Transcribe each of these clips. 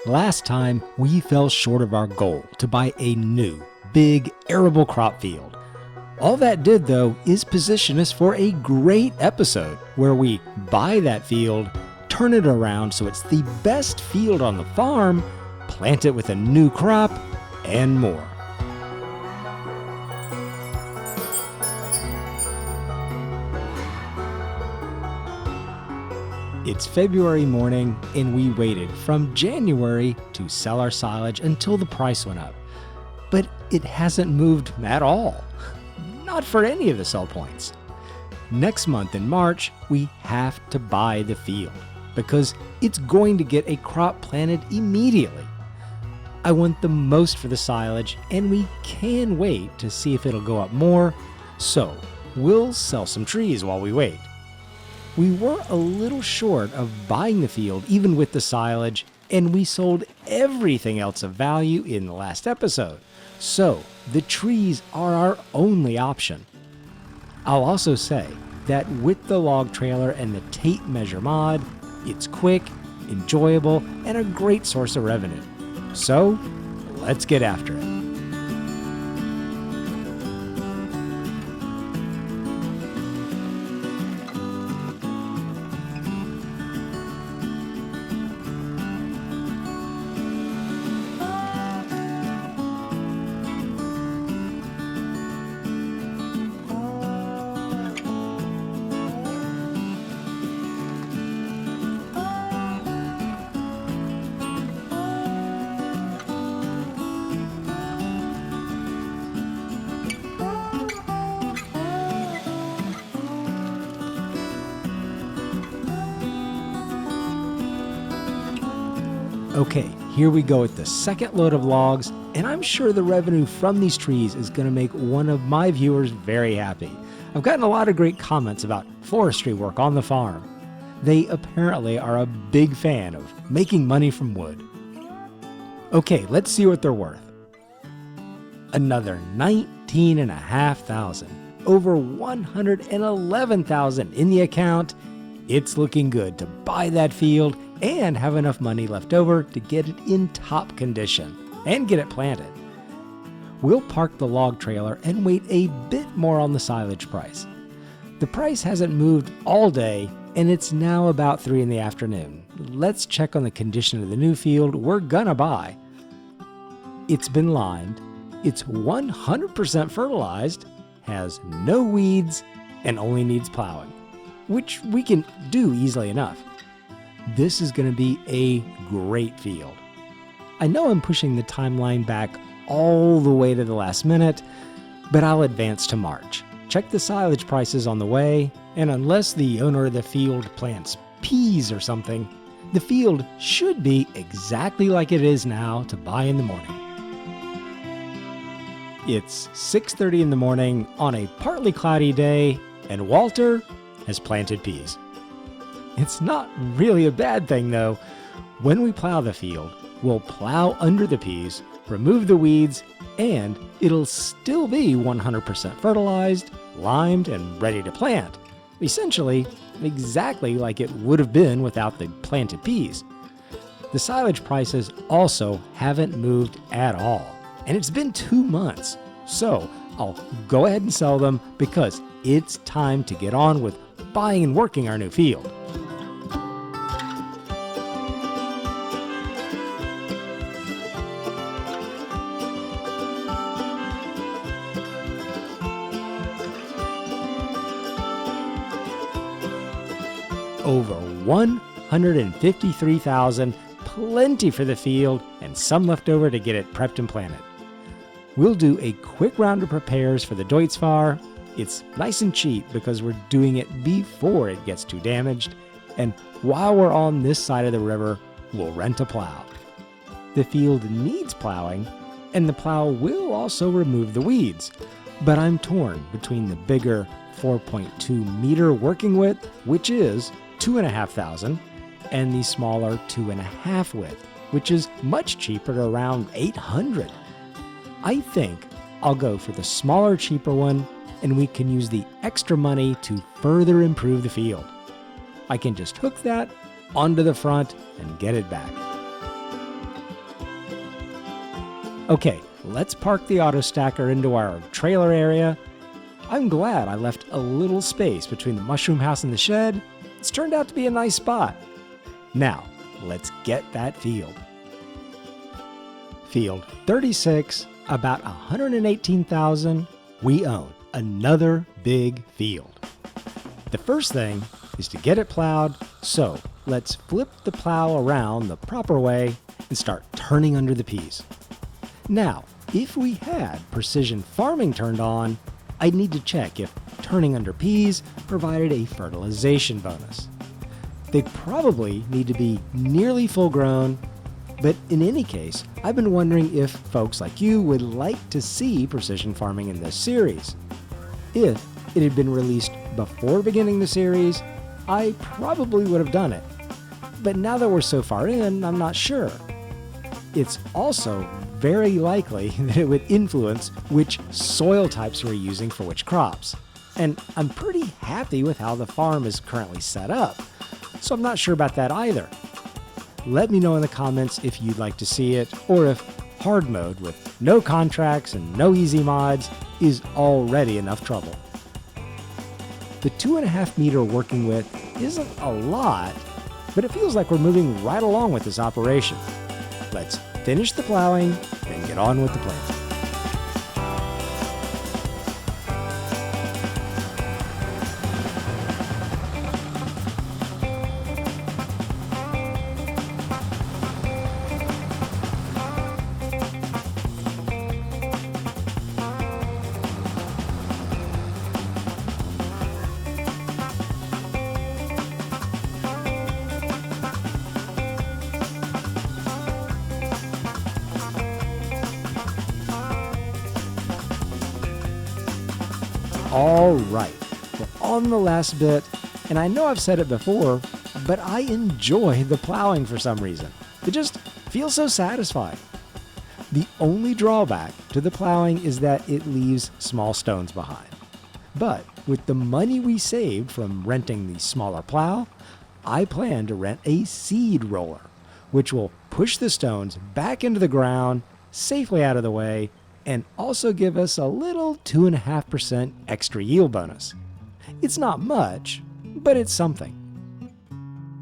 Last time, we fell short of our goal to buy a new, big, arable crop field. All that did, though, is position us for a great episode where we buy that field, turn it around so it's the best field on the farm, plant it with a new crop, and more. It's February morning, and we waited from January to sell our silage until the price went up. But it hasn't moved at all. Not for any of the sell points. Next month in March, we have to buy the field because it's going to get a crop planted immediately. I want the most for the silage, and we can wait to see if it'll go up more, so we'll sell some trees while we wait. We were a little short of buying the field even with the silage, and we sold everything else of value in the last episode. So the trees are our only option. I'll also say that with the log trailer and the tape measure mod, it's quick, enjoyable, and a great source of revenue. So let's get after it. Okay, here we go with the second load of logs, and I'm sure the revenue from these trees is going to make one of my viewers very happy. I've gotten a lot of great comments about forestry work on the farm. They apparently are a big fan of making money from wood. Okay, let's see what they're worth. Another $19,500, over $111,000 in the account. It's looking good to buy that field and have enough money left over to get it in top condition and get it planted. We'll park the log trailer and wait a bit more on the silage price. The price hasn't moved all day, and it's now about 3 in the afternoon. Let's check on the condition of the new field we're gonna buy. It's been lined, it's 100% fertilized, has no weeds, and only needs plowing, which we can do easily enough. This is going to be a great field. I know I'm pushing the timeline back all the way to the last minute, but I'll advance to March. Check the silage prices on the way, and unless the owner of the field plants peas or something, the field should be exactly like it is now to buy in the morning. It's 6:30 in the morning on a partly cloudy day, and Walter has planted peas. It's not really a bad thing though. When we plow the field, we'll plow under the peas, remove the weeds, and it'll still be 100% fertilized, limed, and ready to plant. Essentially, exactly like it would have been without the planted peas. The silage prices also haven't moved at all, and it's been 2 months. So I'll go ahead and sell them because it's time to get on with buying and working our new field. Over $153,000, plenty for the field, and some left over to get it prepped and planted. We'll do a quick round of repairs for the Deutz-Fahr. It's nice and cheap because we're doing it before it gets too damaged, and while we're on this side of the river, we'll rent a plow. The field needs plowing, and the plow will also remove the weeds, but I'm torn between the bigger 4.2 meter working width, which is $2,500, and the smaller 2.5 width, which is much cheaper at around $800. I think I'll go for the smaller, cheaper one, and we can use the extra money to further improve the field. I can just hook that onto the front and get it back. Okay, let's park the auto stacker into our trailer area. I'm glad I left a little space between the mushroom house and the shed. It's turned out to be a nice spot. Now, let's get that field. Field 36, about 118,000, we own another big field. The first thing is to get it plowed, so let's flip the plow around the proper way and start turning under the peas. Now, if we had precision farming turned on, I'd need to check if turning under peas provided a fertilization bonus. They probably need to be nearly full grown, but in any case, I've been wondering if folks like you would like to see precision farming in this series. If it had been released before beginning the series, I probably would have done it. But now that we're so far in, I'm not sure. It's also very likely that it would influence which soil types we're using for which crops. And I'm pretty happy with how the farm is currently set up, so I'm not sure about that either. Let me know in the comments if you'd like to see it, or if hard mode with no contracts and no easy mods is already enough trouble. The 2.5 meter working width isn't a lot, but it feels like we're moving right along with this operation. Let's finish the plowing and get on with the planting. All right, we're on the last bit, and I know I've said it before, but I enjoy the plowing for some reason. It just feels so satisfying. The only drawback to the plowing is that it leaves small stones behind. But with the money we saved from renting the smaller plow, I plan to rent a seed roller, which will push the stones back into the ground, safely out of the way, and also give us a little 2.5% extra yield bonus. It's not much, but it's something.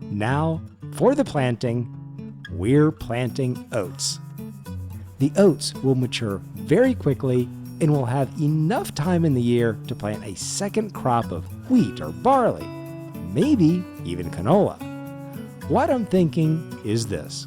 Now, for the planting, we're planting oats. The oats will mature very quickly and will have enough time in the year to plant a second crop of wheat or barley, maybe even canola. What I'm thinking is this.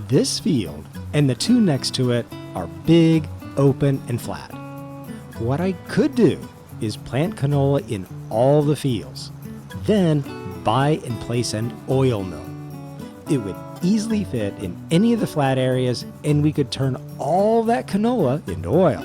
This field and the two next to it are big, open, and flat. What I could do is plant canola in all the fields, then buy and place an oil mill. It would easily fit in any of the flat areas, and we could turn all that canola into oil.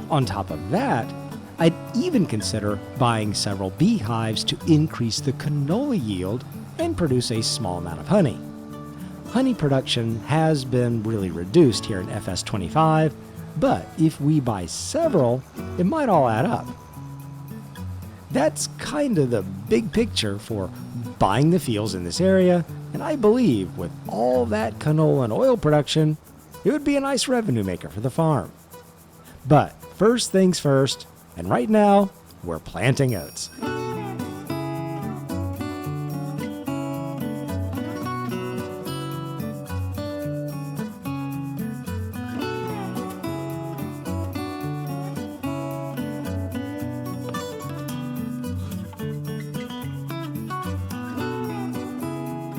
On top of that, I'd even consider buying several beehives to increase the canola yield and produce a small amount of honey. Honey production has been really reduced here in FS25, but if we buy several, it might all add up. That's kind of the big picture for buying the fields in this area, and I believe with all that canola and oil production, it would be a nice revenue maker for the farm. But first things first, and right now, we're planting oats.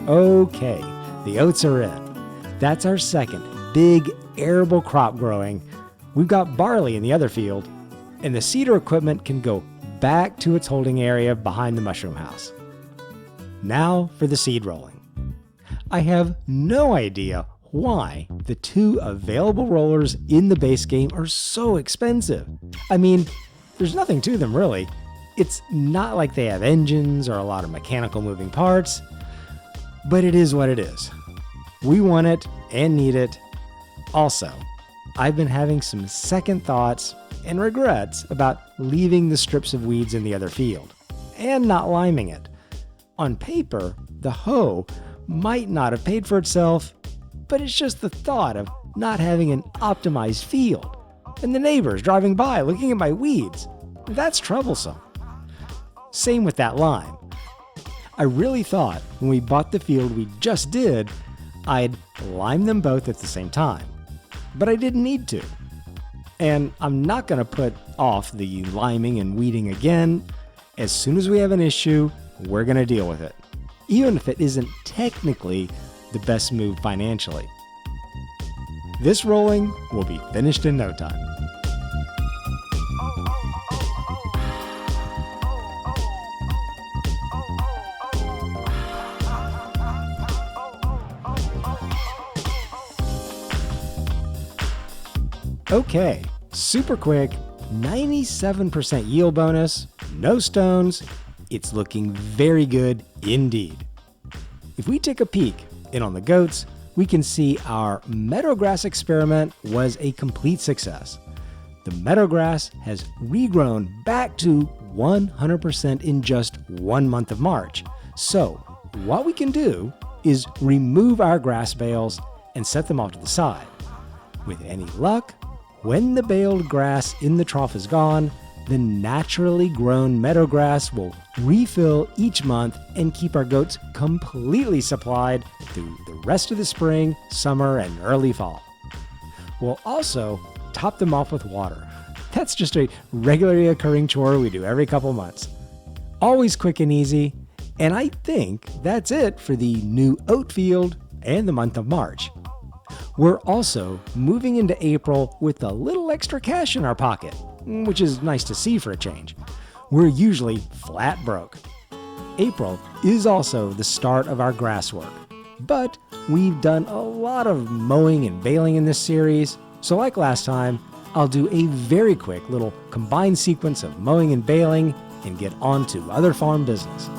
Okay, the oats are in. That's our second big arable crop growing. We've got barley in the other field, and the seeder equipment can go back to its holding area behind the mushroom house. Now for the seed rolling. I have no idea why the two available rollers in the base game are so expensive. I mean, there's nothing to them really. It's not like they have engines or a lot of mechanical moving parts. But it is what it is. We want it and need it. Also, I've been having some second thoughts and regrets about leaving the strips of weeds in the other field and not liming it. On paper, the hoe might not have paid for itself, but it's just the thought of not having an optimized field, and the neighbors driving by looking at my weeds. That's troublesome. Same with that lime. I really thought when we bought the field we just did, I'd lime them both at the same time, but I didn't need to. And I'm not going to put off the liming and weeding again. As soon as we have an issue, we're going to deal with it, even if it isn't technically the best move financially. This rolling will be finished in no time. Okay, super quick, 97% yield bonus, no stones. It's looking very good indeed. If we take a peek in on the goats, we can see our meadowgrass experiment was a complete success. The meadowgrass has regrown back to 100% in just 1 month of March. So what we can do is remove our grass bales and set them off to the side. With any luck, when the baled grass in the trough is gone, the naturally grown meadowgrass will refill each month and keep our goats completely supplied through the rest of the spring, summer, and early fall. We'll also top them off with water. That's just a regularly occurring chore we do every couple months. Always quick and easy, and I think that's it for the new oat field and the month of March. We're also moving into April with a little extra cash in our pocket, which is nice to see for a change. We're usually flat broke. April is also the start of our grass work, but we've done a lot of mowing and baling in this series, so like last time, I'll do a very quick little combined sequence of mowing and baling and get on to other farm business.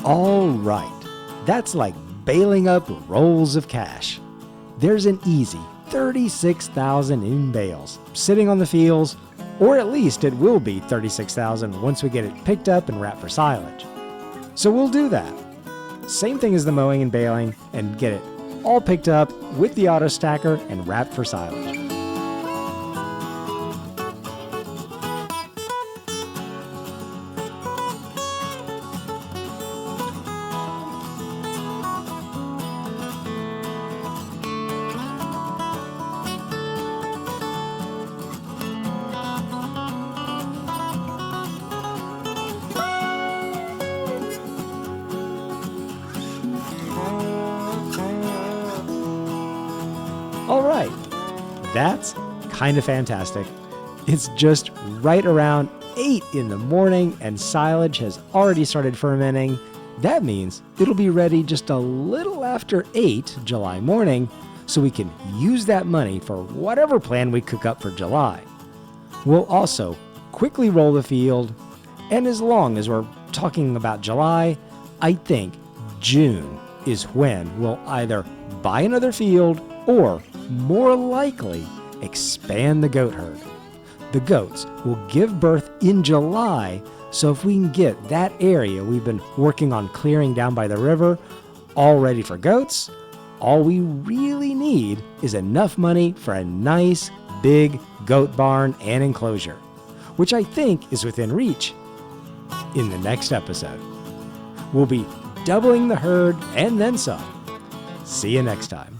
All right, that's like baling up rolls of cash. There's an easy $36,000 in bales sitting on the fields, or at least it will be $36,000 once we get it picked up and wrapped for silage. So we'll do that. Same thing as the mowing and baling, and get it all picked up with the auto stacker and wrapped for silage. All right, that's kind of fantastic. It's just right around 8 in the morning and silage has already started fermenting. That means it'll be ready just a little after 8 July morning, so we can use that money for whatever plan we cook up for July. We'll also quickly roll the field, and as long as we're talking about July, I think June is when we'll either buy another field or, more likely, expand the goat herd. The goats will give birth in July, so if we can get that area we've been working on clearing down by the river all ready for goats, all we really need is enough money for a nice, big goat barn and enclosure, which I think is within reach. In the next episode, we'll be doubling the herd and then some. See you next time.